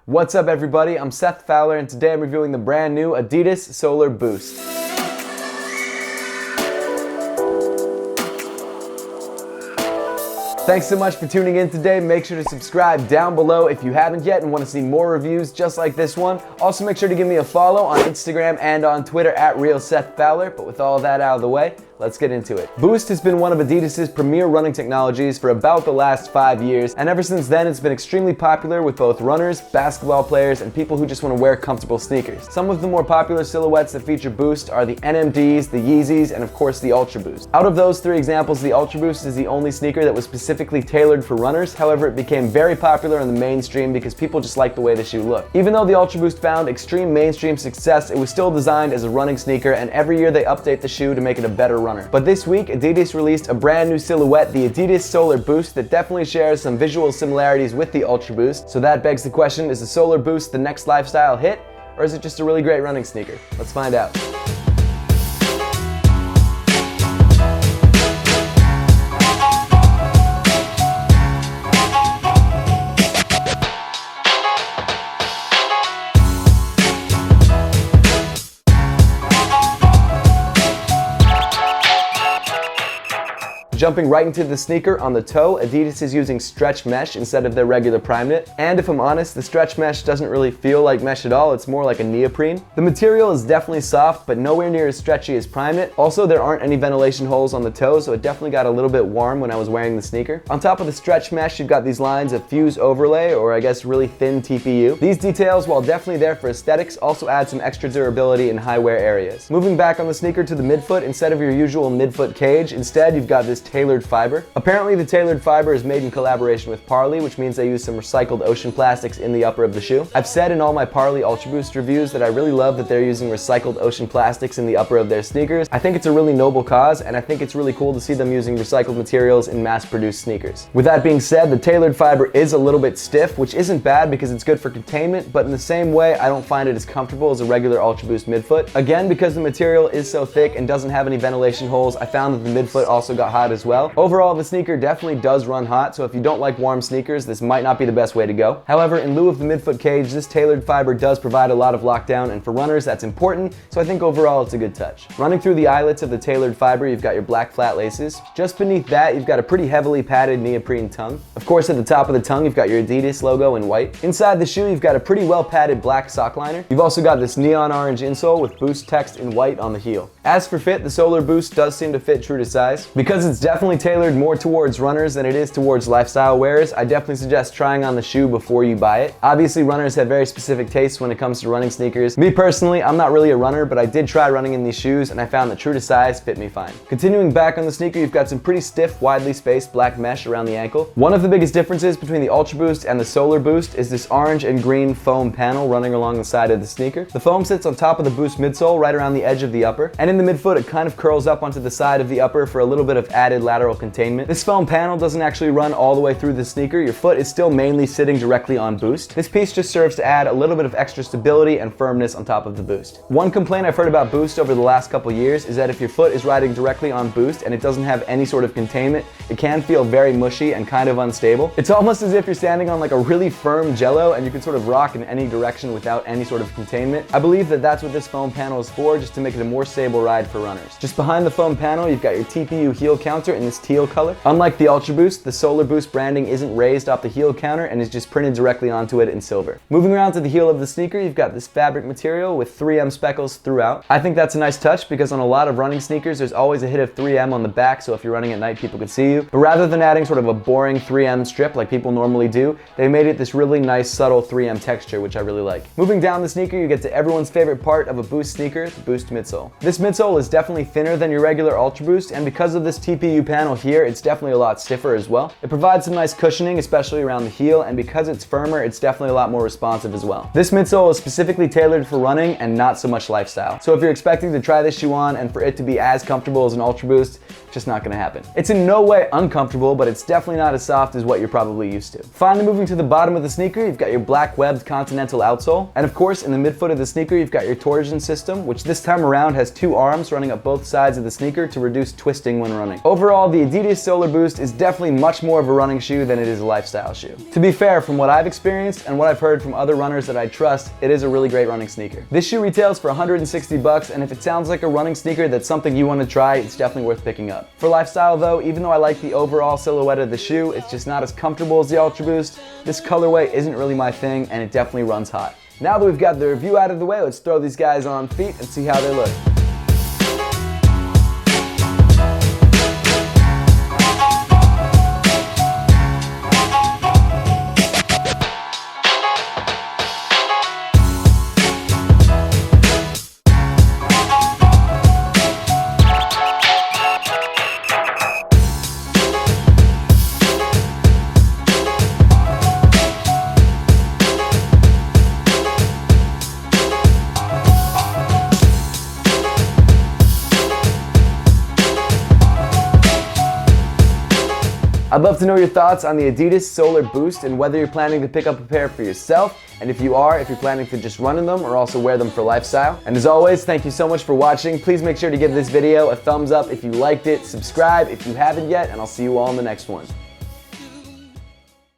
What's up everybody, I'm Seth Fowler and today I'm reviewing the brand new Adidas Solarboost. Thanks so much for tuning in today. Make sure to subscribe down below if you haven't yet and want to see more reviews just like this one. Also make sure to give me a follow on Instagram and on Twitter at RealSethFowler. But with all that out of the way, let's get into it. Boost has been one of Adidas's premier running technologies for about the last 5 years, and ever since then it's been extremely popular with both runners, basketball players, and people who just want to wear comfortable sneakers. Some of the more popular silhouettes that feature Boost are the NMDs, the Yeezys, and of course the Ultra Boost. Out of those three examples, the Ultra Boost is the only sneaker that was specifically tailored for runners. However, it became very popular in the mainstream because people just liked the way the shoe looked. Even though the Ultra Boost found extreme mainstream success, it was still designed as a running sneaker, and every year they update the shoe to make it a better runner. But this week, Adidas released a brand new silhouette, the Adidas Solarboost, that definitely shares some visual similarities with the Ultra Boost. So that begs the question, is the Solarboost the next lifestyle hit, or is it just a really great running sneaker? Let's find out. Jumping right into the sneaker, on the toe, Adidas is using stretch mesh instead of their regular prime knit. And if I'm honest, the stretch mesh doesn't really feel like mesh at all, it's more like a neoprene. The material is definitely soft, but nowhere near as stretchy as prime knit. Also, there aren't any ventilation holes on the toe, so it definitely got a little bit warm when I was wearing the sneaker. On top of the stretch mesh, you've got these lines of fuse overlay, or I guess really thin TPU. These details, while definitely there for aesthetics, also add some extra durability in high wear areas. Moving back on the sneaker to the midfoot, instead of your usual midfoot cage, instead you've got this tailored fiber. Apparently the tailored fiber is made in collaboration with Parley, which means they use some recycled ocean plastics in the upper of the shoe. I've said in all my Parley Ultra Boost reviews that I really love that they're using recycled ocean plastics in the upper of their sneakers. I think it's a really noble cause, and I think it's really cool to see them using recycled materials in mass-produced sneakers. With that being said, the tailored fiber is a little bit stiff, which isn't bad because it's good for containment, but in the same way, I don't find it as comfortable as a regular Ultra Boost midfoot. Again, because the material is so thick and doesn't have any ventilation holes, I found that the midfoot also got hot as well. Overall, the sneaker definitely does run hot, so if you don't like warm sneakers, this might not be the best way to go. However, in lieu of the midfoot cage, this tailored fiber does provide a lot of lockdown, and for runners, that's important, so I think overall it's a good touch. Running through the eyelets of the tailored fiber, you've got your black flat laces. Just beneath that, you've got a pretty heavily padded neoprene tongue. Of course, at the top of the tongue, you've got your Adidas logo in white. Inside the shoe, you've got a pretty well padded black sock liner. You've also got this neon orange insole with Boost text in white on the heel. As for fit, the Solarboost does seem to fit true to size. Because it's definitely tailored more towards runners than it is towards lifestyle wearers, I definitely suggest trying on the shoe before you buy it. Obviously, runners have very specific tastes when it comes to running sneakers. Me personally, I'm not really a runner, but I did try running in these shoes and I found that true to size fit me fine. Continuing back on the sneaker, you've got some pretty stiff, widely spaced black mesh around the ankle. One of the biggest differences between the Ultra Boost and the Solarboost is this orange and green foam panel running along the side of the sneaker. The foam sits on top of the Boost midsole right around the edge of the upper, and in the midfoot it kind of curls up onto the side of the upper for a little bit of added lateral containment. This foam panel doesn't actually run all the way through the sneaker. Your foot is still mainly sitting directly on Boost. This piece just serves to add a little bit of extra stability and firmness on top of the Boost. One complaint I've heard about Boost over the last couple years is that if your foot is riding directly on Boost and it doesn't have any sort of containment, it can feel very mushy and kind of unstable. It's almost as if you're standing on like a really firm jello and you can sort of rock in any direction without any sort of containment. I believe that that's what this foam panel is for, just to make it a more stable ride for runners. Just behind the foam panel, you've got your Tpu Heel Counter in this teal color. Unlike the Ultra Boost, the Solarboost branding isn't raised off the heel counter and is just printed directly onto it in silver. Moving around to the heel of the sneaker, you've got this fabric material with 3M speckles throughout. I think that's a nice touch because on a lot of running sneakers, there's always a hit of 3M on the back, so if you're running at night, people can see you. But rather than adding sort of a boring 3M strip like people normally do, they made it this really nice, subtle 3M texture, which I really like. Moving down the sneaker, you get to everyone's favorite part of a Boost sneaker, the Boost midsole. This midsole is definitely thinner than your regular Ultra Boost, and because of this TPU panel here, it's definitely a lot stiffer as well. It provides some nice cushioning, especially around the heel, and because it's firmer, it's definitely a lot more responsive as well. This midsole is specifically tailored for running and not so much lifestyle. So if you're expecting to try this shoe on and for it to be as comfortable as an Ultra Boost, just not gonna happen. It's in no way uncomfortable, but it's definitely not as soft as what you're probably used to. Finally, moving to the bottom of the sneaker, you've got your black webbed Continental outsole. And of course, in the midfoot of the sneaker, you've got your torsion system, which this time around has two arms running up both sides of the sneaker to reduce twisting when running. Overall, Overall, the Adidas Solarboost is definitely much more of a running shoe than it is a lifestyle shoe. To be fair, from what I've experienced and what I've heard from other runners that I trust, it is a really great running sneaker. This shoe retails for $160, and if it sounds like a running sneaker that's something you want to try, it's definitely worth picking up. For lifestyle though, even though I like the overall silhouette of the shoe, it's just not as comfortable as the Ultra Boost. This colorway isn't really my thing, and it definitely runs hot. Now that we've got the review out of the way, let's throw these guys on feet and see how they look. I'd love to know your thoughts on the Adidas Solarboost and whether you're planning to pick up a pair for yourself, and if you are, if you're planning to just run in them or also wear them for lifestyle. And as always, thank you so much for watching. Please make sure to give this video a thumbs up if you liked it, subscribe if you haven't yet, and I'll see you all in the next one.